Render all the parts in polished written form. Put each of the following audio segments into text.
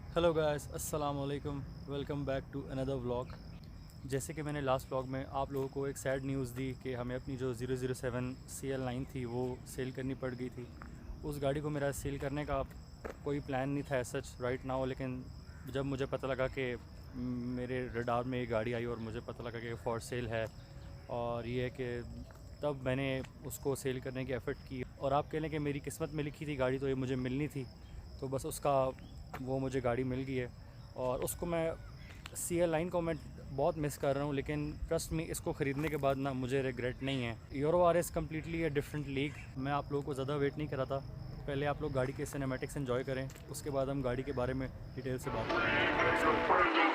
Hello guys, अस्सलाम वालेकुम। Welcome back to another vlog. जैसे कि मैंने लास्ट व्लॉग में आप लोगों को एक सैड न्यूज़ दी कि हमें अपनी जो 007 CL9 थी वो सेल करनी पड़ गई थी। उस गाड़ी को मेरा सेल करने का कोई प्लान नहीं था सच राइट नाउ, लेकिन जब मुझे पता लगा कि मेरे रडार में एक गाड़ी आई और मुझे पता लगा कि फॉर सेल है और ये है कि तब मैंने उसको सेल करने की एफ़र्ट की। और आप कह लें कि मेरी किस्मत में लिखी थी गाड़ी तो ये मुझे मिलनी थी, तो बस उसका वो मुझे गाड़ी मिल गई है। और उसको मैं CL9 को मैं बहुत मिस कर रहा हूँ, लेकिन ट्रस्ट में इसको ख़रीदने के बाद ना मुझे रिग्रेट नहीं है। Euro RS completely a different league. मैं आप लोगों को ज़्यादा वेट नहीं कराता, पहले आप लोग गाड़ी के सिनेमैटिक्स एंजॉय करें, उसके बाद हम गाड़ी के बारे में डिटेल से बात करेंगे।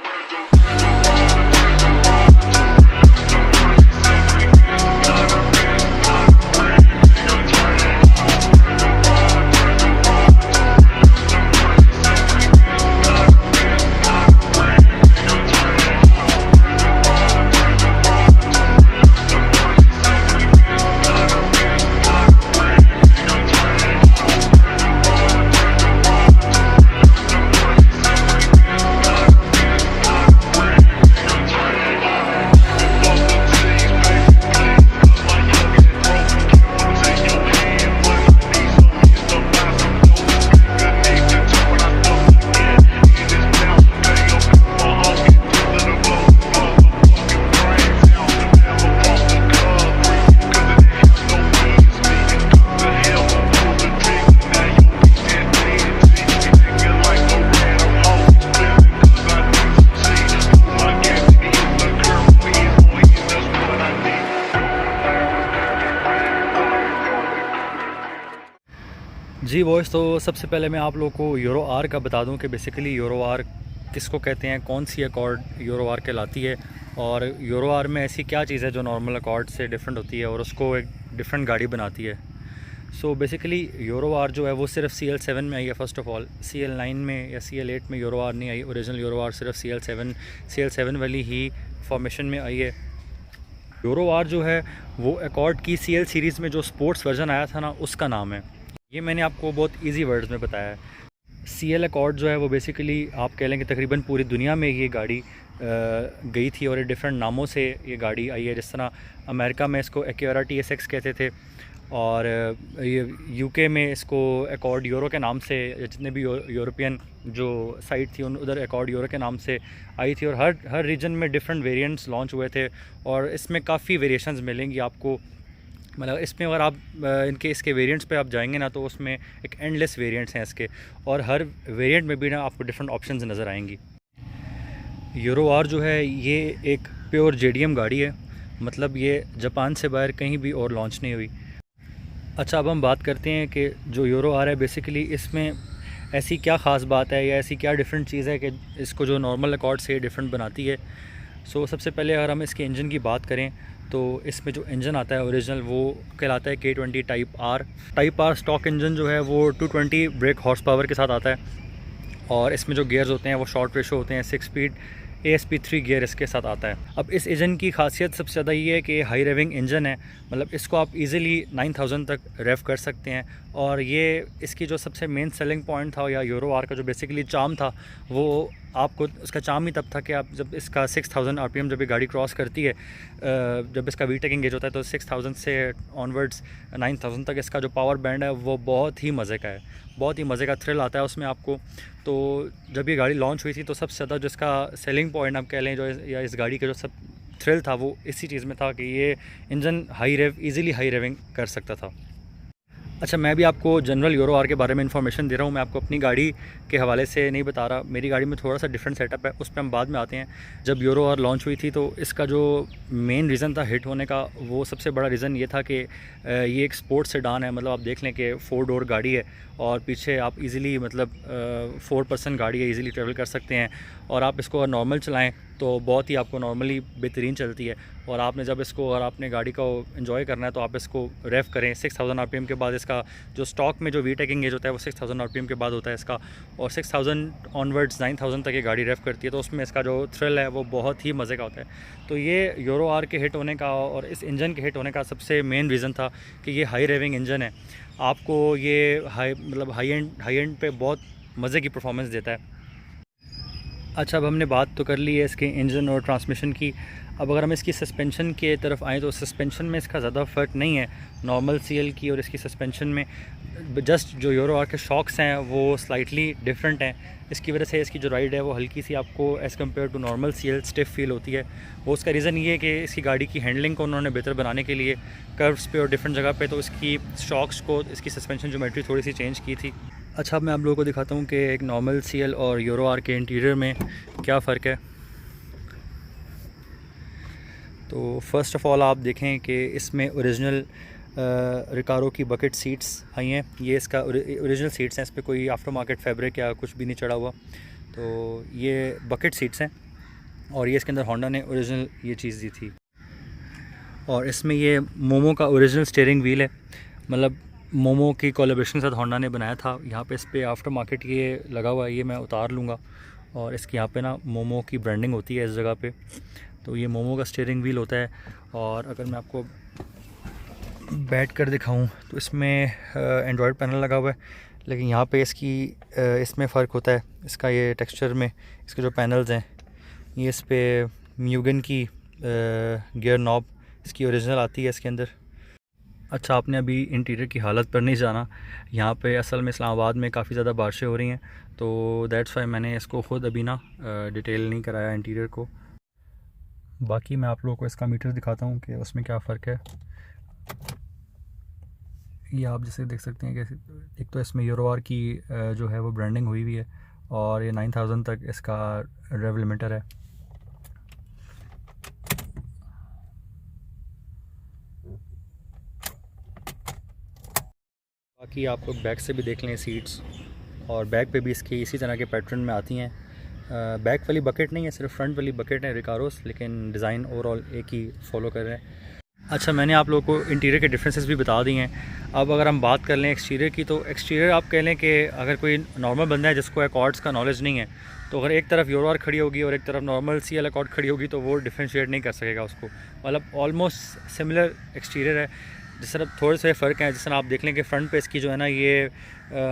जी वॉइस, तो सबसे पहले मैं आप लोगों को यूरो आर का बता दूं कि बेसिकली यूरो आर किसको कहते हैं, कौन सी अकॉर्ड यूरो आर कहलाती है और यूरो आर में ऐसी क्या चीज़ है जो नॉर्मल अकॉर्ड से डिफरेंट होती है और उसको एक डिफरेंट गाड़ी बनाती है। सो बेसिकली यूरो आर जो है वो सिर्फ CL7 में आई है। फ़र्स्ट ऑफ़ ऑल CL9 में या CL8 में यूरो आर नहीं आई। ओरिजिनल यूरो आर सिर्फ CL7 वाली ही फॉर्मेशन में आई है। यूरो आर जो है वो अकॉर्ड की CL सीरीज़ में जो स्पोर्ट्स वर्जन आया था ना, उसका नाम है। ये मैंने आपको बहुत इजी वर्ड्स में बताया है। CL अकॉर्ड जो है वो बेसिकली आप कह लें कि तकरीबन पूरी दुनिया में ये गाड़ी गई थी और ये डिफरेंट नामों से ये गाड़ी आई है। जिस तरह अमेरिका में इसको एक्यूरा TSX कहते थे और ये UK में इसको अकॉर्ड यूरो के नाम से, जितने भी यूरोपियन जो साइट थी उन उधर अकॉर्ड यूरो के नाम से आई थी। और हर रीजन में डिफरेंट वेरिएंट्स लॉन्च हुए थे और इसमें काफ़ी वेरिएशंस मिलेंगी आपको। मतलब इसमें अगर आप इसके वेरिएंट्स पे आप जाएंगे ना, तो उसमें एक एंडलेस वेरिएंट्स हैं इसके, और हर वेरिएंट में भी ना आपको डिफरेंट ऑप्शंस नज़र आएंगी। यूरो आर जो है ये एक प्योर JDM गाड़ी है, मतलब ये जापान से बाहर कहीं भी और लॉन्च नहीं हुई। अच्छा, अब हम बात करते हैं कि जो यूरो आर है बेसिकली इसमें ऐसी क्या ख़ास बात है या ऐसी क्या डिफरेंट चीज़ है कि इसको जो नॉर्मल अकॉर्ड से डिफरेंट बनाती है। सो सबसे पहले अगर हम इसके इंजन की बात करें तो इसमें जो इंजन आता है ओरिजिनल वो कहलाता है K20 type are. Stock engine जो है वो 220 ब्रेक हॉर्स पावर के साथ आता है और इसमें जो गियर्स होते हैं वो शॉर्ट रेशो होते हैं। 6 स्पीड ASP3 गियर इसके साथ आता है। अब इस इंजन की खासियत सबसे ज़्यादा ये है कि हाई रेविंग इंजन है, मतलब इसको आप इजीली 9000 तक रेव कर सकते हैं। और ये इसकी जो सबसे मेन सेलिंग पॉइंट था या यूरो आर का जो बेसिकली चार्म था, वो आपको उसका चार्म ही तब था कि आप जब इसका 6000 RPM जब ये गाड़ी क्रॉस करती है, जब इसका VTEC इंगेज होता है तो 6000 से ऑनवर्ड्स 9000 तक इसका जो पावर बैंड है वो बहुत ही मज़े का है, बहुत ही मज़े का थ्रिल आता है उसमें आपको। तो जब ये गाड़ी लॉन्च हुई थी तो सबसे ज़्यादा जिसका सेलिंग पॉइंट आप कह लें जो या इस गाड़ी का जो सब थ्रिल था वो इसी चीज़ में था कि ये इंजन ईज़िली हाई रेविंग कर सकता था। अच्छा, मैं भी आपको जनरल यूरो आर के बारे में इन्फॉर्मेशन दे रहा हूँ, मैं आपको अपनी गाड़ी के हवाले से नहीं बता रहा। मेरी गाड़ी में थोड़ा सा डिफरेंट सेटअप है, उस पर हम बाद में आते हैं। जब यूरो आर लॉन्च हुई थी तो इसका जो मेन रीज़न था हिट होने का, वो सबसे बड़ा रीज़न ये था कि ये एक स्पोर्ट्स सेडान है। मतलब आप देख लें कि 4 डोर गाड़ी है और पीछे आप इजीली मतलब 4 पर्सन गाड़ी है, इजीली ट्रैवल कर सकते हैं। और आप इसको नॉर्मल चलाएं तो बहुत ही आपको नॉर्मली बेहतरीन चलती है। और आपने जब इसको अगर आपने गाड़ी को एंजॉय करना है तो आप इसको रेव करें 6000 RPM के बाद। इसका जो स्टॉक में जो VTEC इंगेज होता है वो 6000 RPM के बाद होता है इसका, और 6000 ऑनवर्ड्स 9000 तक ये गाड़ी रेव करती है। तो उसमें इसका जो थ्रिल है वो बहुत ही मज़े का होता है। तो ये यूरो आर के हिट होने का और इस इंजन के हिट होने का सबसे मेन रीज़न था कि ये हाई रेविंग इंजन है। आपको ये हाई एंड पे बहुत मज़े की परफॉर्मेंस देता है। अच्छा, अब हमने बात तो कर ली है इसके इंजन और ट्रांसमिशन की। अब अगर हम इसकी सस्पेंशन के तरफ आएँ तो सस्पेंशन में इसका ज़्यादा फ़र्क नहीं है नॉर्मल सीएल की और इसकी सस्पेंशन में। जस्ट जो यूरो आर के शॉक्स हैं वो स्लाइटली डिफरेंट हैं। इसकी वजह से इसकी जो राइड है वो हल्की सी आपको as compare to normal CL stiff feel होती है। वो उसका रीज़न ये है कि इसकी गाड़ी की हैंडलिंग को उन्होंने बेहतर बनाने के लिए कर्व्स पे और डिफरेंट जगह पे तो इसकी शॉक्स को, इसकी सस्पेंशन ज्योमेट्री थोड़ी सी चेंज की थी। अच्छा, अब मैं आप लोगों को दिखाता हूँ कि एक नॉर्मल सीएल और यूरो आर के इंटीरियर में क्या फ़र्क है। तो फ़र्स्ट ऑफ़ ऑल आप देखें कि इसमें ओरिजिनल रिकारो की बकेट सीट्स आई हैं। ये इसका ओरिजिनल सीट्स हैं, इस पर कोई आफ्टर मार्केट फैब्रिक या कुछ भी नहीं चढ़ा हुआ। तो ये बकेट सीट्स हैं और ये इसके अंदर होंडा ने ओरिजिनल ये चीज़ दी थी। और इसमें ये मोमो का ओरिजिनल स्टीयरिंग व्हील है, मतलब मोमो की कोलैबोरेशन के साथ होंडा ने बनाया था। यहाँ पे इस पर आफ्टर मार्केट ये लगा हुआ है, ये मैं उतार लूँगा। और इसके यहाँ पे ना मोमो की ब्रांडिंग होती है इस जगह पे। तो ये मोमो का स्टीयरिंग व्हील होता है। और अगर मैं आपको बैठ कर दिखाऊं तो इसमें एंड्रॉयड पैनल लगा हुआ है, लेकिन यहाँ पे इसमें फ़र्क होता है। इसका ये टेक्सचर में इसके जो पैनल्स हैं, ये इस पर म्यूगन की गियर नॉब इसकी ओरिजिनल आती है इसके अंदर। अच्छा, आपने अभी इंटीरियर की हालत पर नहीं जाना। यहाँ पे असल में इस्लामाबाद में काफ़ी ज़्यादा बारिशें हो रही हैं, तो दैट्स वाई मैंने इसको ख़ुद अभी ना डिटेल नहीं कराया इंटीरियर को। बाकी मैं आप लोगों को इसका मीटर दिखाता हूँ कि उसमें क्या फ़र्क है। ये आप जैसे देख सकते हैं कि एक तो इसमें यूरो आर की जो है वो ब्रांडिंग हुई हुई है और ये 9000 तक इसका रेव लिमिटर है। बाकी आप लोग बैक से भी देख लें सीट्स, और बैक पे भी इसकी इसी तरह के पैटर्न में आती हैं। बैक वाली बकेट नहीं है, सिर्फ फ्रंट वाली बकेट है रिकारोस, लेकिन डिज़ाइन ओवरऑल एक ही फॉलो कर रहे हैं। अच्छा, मैंने आप लोगों को इंटीरियर के डिफरेंसेस भी बता दिए हैं। अब अगर हम बात कर लें एक्सटीरियर की, तो एक्सटीरियर आप कह लें कि अगर कोई नॉर्मल बंदा है जिसको एकॉर्ड्स का नॉलेज नहीं है, तो अगर एक तरफ यूरो आर खड़ी होगी और एक तरफ नॉर्मल सीएल एकॉर्ड खड़ी होगी तो वो डिफ्रेंशिएट नहीं कर सकेगा उसको। मतलब ऑलमोस्ट सिमिलर एक्सटीरियर है, जिस तरह थोड़े से फ़र्क हैं। जिस तरह आप देख लें कि फ्रंट पे इसकी जो है ना ये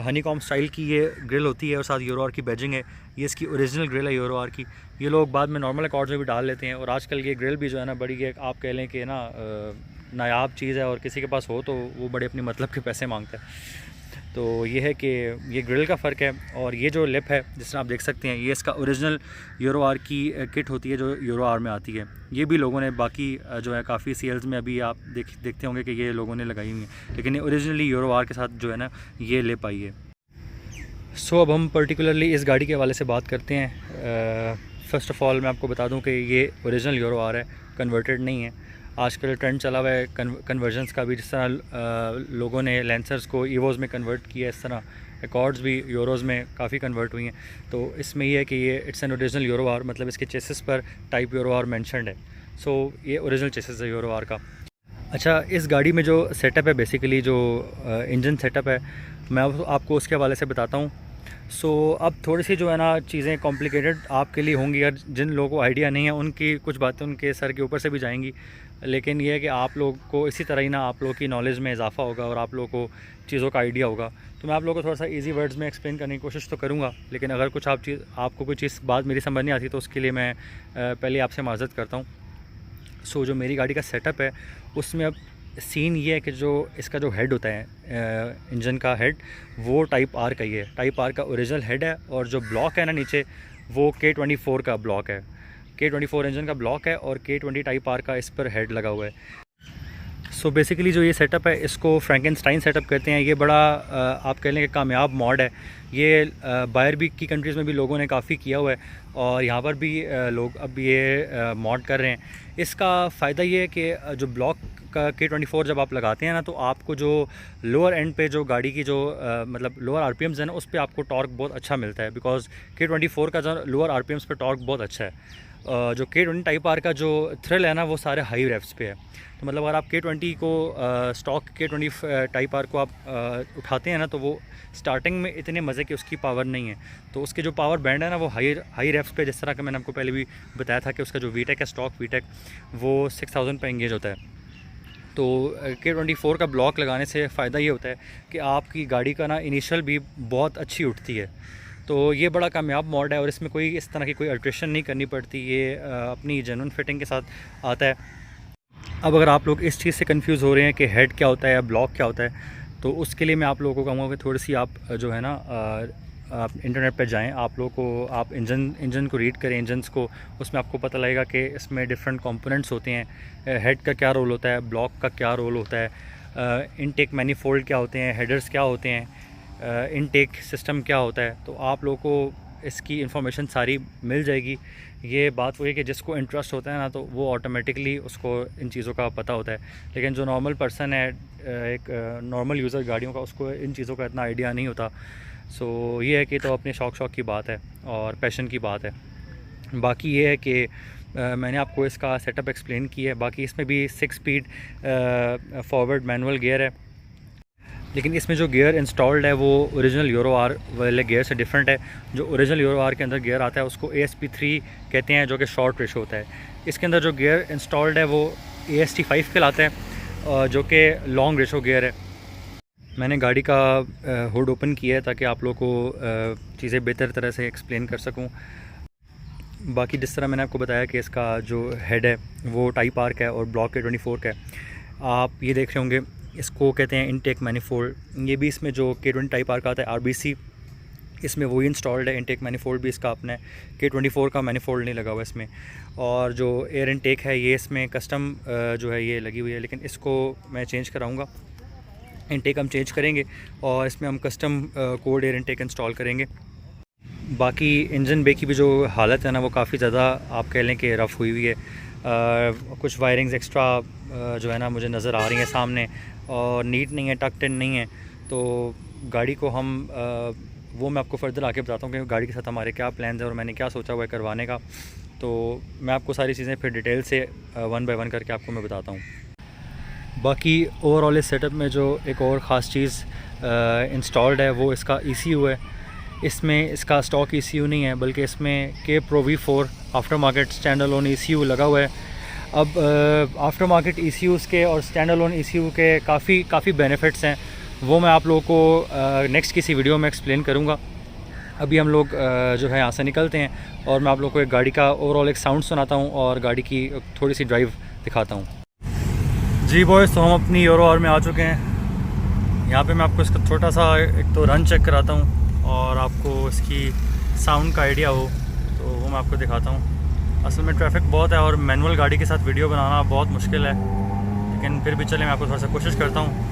हनी कॉम स्टाइल की ये ग्रिल होती है और साथ यूरो आर की बैजिंग है। ये इसकी ओरिजिनल ग्रिल है यूरो आर की। ये लोग बाद में नॉर्मल एकॉर्ड्स में भी डाल लेते हैं, और आजकल ये ग्रिल भी जो है ना बड़ी एक आप कह लें कि ना नायाब चीज़ है, और किसी के पास हो तो वो बड़े अपनी मतलब के पैसे मांगता है। तो ये है कि ये ग्रिल का फ़र्क है। और ये जो लिप है जिस तरह आप देख सकते हैं, ये इसका ओरिजिनल यूरो आर की किट होती है जो यूरो आर में आती है। ये भी लोगों ने बाकी जो है काफ़ी सीएल्स में अभी आप देखते होंगे कि ये लोगों ने लगाई हुई है, लेकिन ये ओरिजिनली यूरो आर के साथ जो है ना ये लिप आई है। सो अब हम पर्टिकुलरली इस गाड़ी के हवाले से बात करते हैं। फ़र्स्ट ऑफ़ ऑल मैं आपको बता दूं कि ये ओरिजिनल यूरो आर है, कन्वर्टेड नहीं है। आजकल ट्रेंड चला हुआ है कन्वर्जन्स का भी, जिस तरह लोगों ने लेंसर्स को ईवोज़ में कन्वर्ट किया, इस तरह एकॉर्ड्स भी यूरोज़ में काफ़ी कन्वर्ट हुई हैं। तो इसमें ये है कि ये it's an original Euro R, मतलब इसके चेसिस पर टाइप यूरो आर मेंशन्ड है। सो ये ओरिजिनल चेसिस है यूरो आर का। अच्छा, इस गाड़ी में जो सेटअप है, बेसिकली जो इंजन सेटअप है, मैं आपको उसके हवाले से बताता हूँ। सो अब थोड़ी सी जो है ना चीज़ें कॉम्प्लिकेटेड आपके लिए होंगी, यार जिन लोगों को आइडिया नहीं है उनकी कुछ बातें उनके सर के ऊपर से भी जाएंगी, लेकिन ये है कि आप लोग को इसी तरह ही ना आप लोगों की नॉलेज में इजाफा होगा और आप लोगों को चीज़ों का आइडिया होगा। तो मैं आप लोगों को थोड़ा सा इजी वर्ड्स में एक्सप्लेन करने की कोशिश तो करूँगा, लेकिन अगर कुछ आपको कोई चीज़ बात मेरी समझ नहीं आती तो उसके लिए मैं पहले आपसे माज़रत करता हूँ। सो जो मेरी गाड़ी का सेटअप है उसमें अब सीन ये है कि जो इसका जो हेड होता है इंजन का हेड, वो टाइप आर का ही है। टाइप आर का ओरिजिनल हेड है, और जो ब्लॉक है ना नीचे, वो K24 का ब्लॉक है। K24 इंजन का ब्लॉक है और K20 टाइप आर का इस पर हेड लगा हुआ है। सो बेसिकली जो ये सेटअप है इसको फ्रैंकेनस्टाइन सेटअप कहते हैं। ये बड़ा आप कह लें कि कामयाब मॉड है। ये बाहर भी की कंट्रीज़ में भी लोगों ने काफ़ी किया हुआ है, और यहाँ पर भी लोग अब ये मॉड कर रहे हैं। इसका फ़ायदा ये है कि जो ब्लॉक का K24 जब आप लगाते हैं ना, तो आपको जो लोअर एंड पे जो गाड़ी की जो मतलब लोअर आरपीएम्स है ना, उस पर आपको टॉर्क बहुत अच्छा मिलता है, बिकॉज K24 का जो लोअर आरपीएम्स पे टॉर्क बहुत अच्छा है। जो K20 टाइप आर का जो थ्रिल है ना, वो सारे हाई रेव्स पे है। तो मतलब अगर आप K20 को स्टॉक K20 टाइप आर को आप उठाते हैं ना, तो वो स्टार्टिंग में इतने मज़े की उसकी पावर नहीं है। तो उसके जो पावर बैंड है ना, वो हाई रेव्स पे, जिस तरह का मैंने आपको पहले भी बताया था कि उसका जो वीटेक है, स्टॉक वीटेक, वो 6000 पे एंगेज होता है। तो K24 का ब्लॉक लगाने से फ़ायदा ये होता है कि आपकी गाड़ी का ना इनिशियल भी बहुत अच्छी उठती है। तो ये बड़ा कामयाब मॉड है और इसमें कोई इस तरह की कोई अल्ट्रेशन नहीं करनी पड़ती, ये अपनी जेन्युइन फिटिंग के साथ आता है। अब अगर आप लोग इस चीज़ से कंफ्यूज हो रहे हैं कि हेड क्या होता है या ब्लॉक क्या होता है, तो उसके लिए मैं आप लोगों को कहूँगा कि थोड़ी सी आप जो है ना आप इंटरनेट पर जाएं, आप लोगों को आप इंजन को रीड करें, इंजन्स को, उसमें आपको पता लगेगा कि इसमें डिफरेंट कंपोनेंट्स होते हैं। हेड का क्या रोल होता है, ब्लॉक का क्या रोल होता है, इनटेक मैनीफोल्ड क्या होते हैं, हेडर्स क्या होते हैं, इनटेक सिस्टम क्या होता है। तो आप लोगों को इसकी इन्फॉर्मेशन सारी मिल जाएगी। ये बात वो है कि जिसको इंटरेस्ट होता है ना, तो वो ऑटोमेटिकली उसको इन चीज़ों का पता होता है, लेकिन जो नॉर्मल पर्सन है, एक नॉर्मल यूज़र गाड़ियों का, उसको इन चीज़ों का इतना आइडिया नहीं होता। सो ये है कि तो अपने शौक़ की बात है और पैशन की बात है। बाकी ये है कि मैंने आपको इसका सेटअप एक्सप्लेन किया है। बाकी इसमें भी 6 स्पीड फॉरवर्ड मैनुअल गियर है, लेकिन इसमें जो गियर इंस्टॉल्ड है वो ओरिजिनल यूरो आर वाले गियर से डिफरेंट है। जो ओरिजिनल यूरो आर के अंदर गियर आता है उसको ASP3 कहते हैं, जो कि शॉर्ट रेशो होता है। इसके अंदर जो गियर इंस्टॉल्ड है वो AST5 कहलाता है, जो कि लॉन्ग रेशो गियर है। मैंने गाड़ी का हुड ओपन किया है ताकि आप लोगों को चीज़ें बेहतर तरह से एक्सप्लेन कर सकूं। बाकी जिस तरह मैंने आपको बताया कि इसका जो हेड है वो टाइप आर का है और ब्लॉक के 24 का है। आप ये देख रहे होंगे, इसको कहते हैं इनटेक मैनीफोल्ड। ये भी इसमें जो K20 टाइप आर का आता है RBC, इसमें वही इंस्टॉल्ड है। इनटेक मैनीफोल्ड भी इसका अपना है, K24 का मैनीफोल्ड नहीं लगा हुआ इसमें। और जो एयर इनटेक है ये इसमें कस्टम जो है ये लगी हुई है, लेकिन इसको मैं चेंज कराऊँगा। इनटेक हम चेंज करेंगे और इसमें हम custom code air intake install करेंगे। बाकी इंजन बे की भी जो हालत है ना, वो काफ़ी ज़्यादा आप कह लें कि रफ़ हुई हुई है। कुछ वायरिंग्स एक्स्ट्रा जो है ना मुझे नज़र आ रही हैं सामने, और नीट नहीं है, टक्ड इन नहीं है। तो गाड़ी को हम वो मैं आपको फर्दर आके बताता हूँ कि गाड़ी के साथ हमारे क्या प्लान्स हैं और मैंने क्या सोचा हुआ है करवाने का। तो मैं आपको सारी चीज़ें फिर डिटेल से 1 बाय 1 करके आपको मैं बताता हूँ। बाकी ओवरऑल इस सेटअप में जो एक और ख़ास चीज़ इंस्टॉल्ड है वो इसका ECU है। इसमें इसका स्टॉक ECU नहीं है, बल्कि इसमें K Pro V4 after market stand alone ECU लगा हुआ है। अब आफ्टर मार्केट ECUs के और स्टैंड अलोन ECU के काफ़ी बेनिफिट्स हैं, वो मैं आप लोगों को नेक्स्ट किसी वीडियो में एक्सप्लेन करूँगा। अभी हम लोग जो है यहाँ से निकलते हैं और मैं आप लोगों को एक गाड़ी का ओवरऑल एक साउंड सुनाता हूँ और गाड़ी की थोड़ी सी ड्राइव दिखाता हूँ। जी बॉयज़, तो हम अपनी यूरो आर में आ चुके हैं। यहाँ पे मैं आपको इसका छोटा सा एक तो रन चेक कराता हूँ और आपको इसकी साउंड का आइडिया हो तो वो मैं आपको दिखाता हूँ। असल में ट्रैफिक बहुत है और मैनुअल गाड़ी के साथ वीडियो बनाना बहुत मुश्किल है, लेकिन फिर भी चले मैं आपको थोड़ा सा कोशिश करता हूँ।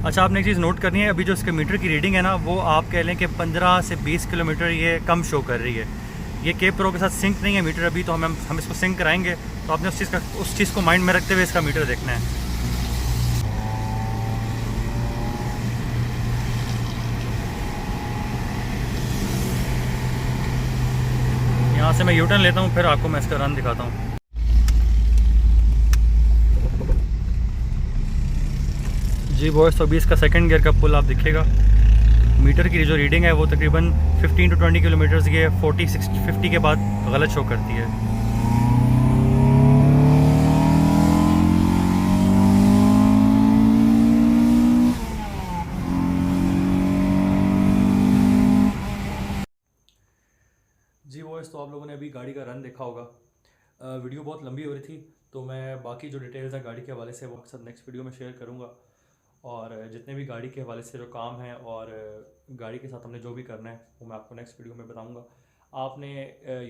अच्छा, आपने एक चीज़ नोट करनी है, अभी जो इसके मीटर की रीडिंग है ना, वो आप कह लें कि 15 से 20 किलोमीटर ये कम शो कर रही है। ये K Pro के साथ सिंक नहीं है मीटर अभी, तो हम इसको सिंक कराएंगे। तो आपने उस चीज़ को माइंड में रखते हुए इसका मीटर देखना है। यहाँ से मैं यूटर्न लेता हूँ, फिर आपको मैं इसका रन दिखाता हूँ। जी बॉयज़, तो अभी इसका सेकंड गियर का पुल आप दिखेगा। मीटर की जो रीडिंग है वो तकरीबन 15 to 20 किलोमीटर्स ये 40, 60, 50 के बाद गलत शो करती है। जी बॉयज़, तो आप लोगों ने अभी गाड़ी का रन देखा होगा। वीडियो बहुत लंबी हो रही थी, तो मैं बाकी जो डिटेल्स हैं गाड़ी के हवाले से वो अक्सर नेक्स्ट वीडियो में शेयर करूँगा। और जितने भी गाड़ी के हवाले से जो काम है और गाड़ी के साथ हमने जो भी करना है वो मैं आपको नेक्स्ट वीडियो में बताऊंगा। आपने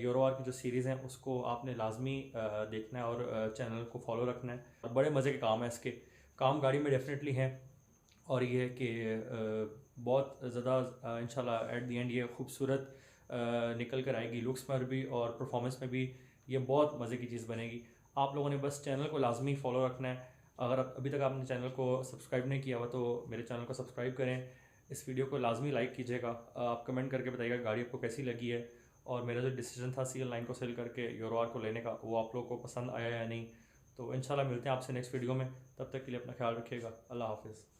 यूरो आर की जो सीरीज़ हैं उसको आपने लाजमी देखना है और चैनल को फॉलो रखना है। और बड़े मज़े के काम है, इसके काम गाड़ी में डेफिनेटली हैं। और ये है कि बहुत ज़्यादा इंशाल्लाह एट द एंड ये खूबसूरत निकल कर आएगी, लुक्स पर भी और परफॉर्मेंस में भी ये बहुत मज़े की चीज़ बनेगी। आप लोगों ने बस चैनल को लाजमी फॉलो रखना है। अगर अभी तक आपने चैनल को सब्सक्राइब नहीं किया हुआ तो मेरे चैनल को सब्सक्राइब करें। इस वीडियो को लाजमी लाइक कीजिएगा। आप कमेंट करके बताइएगा गाड़ी आपको कैसी लगी है, और मेरा जो डिसीजन था CL9 को सेल करके यूरो आर को लेने का, वो आप लोगों को पसंद आया या नहीं। तो इंशाल्लाह मिलते हैं आपसे नेक्स्ट वीडियो में। तब तक के लिए अपना ख्याल रखिएगा। अल्लाह हाफिज़।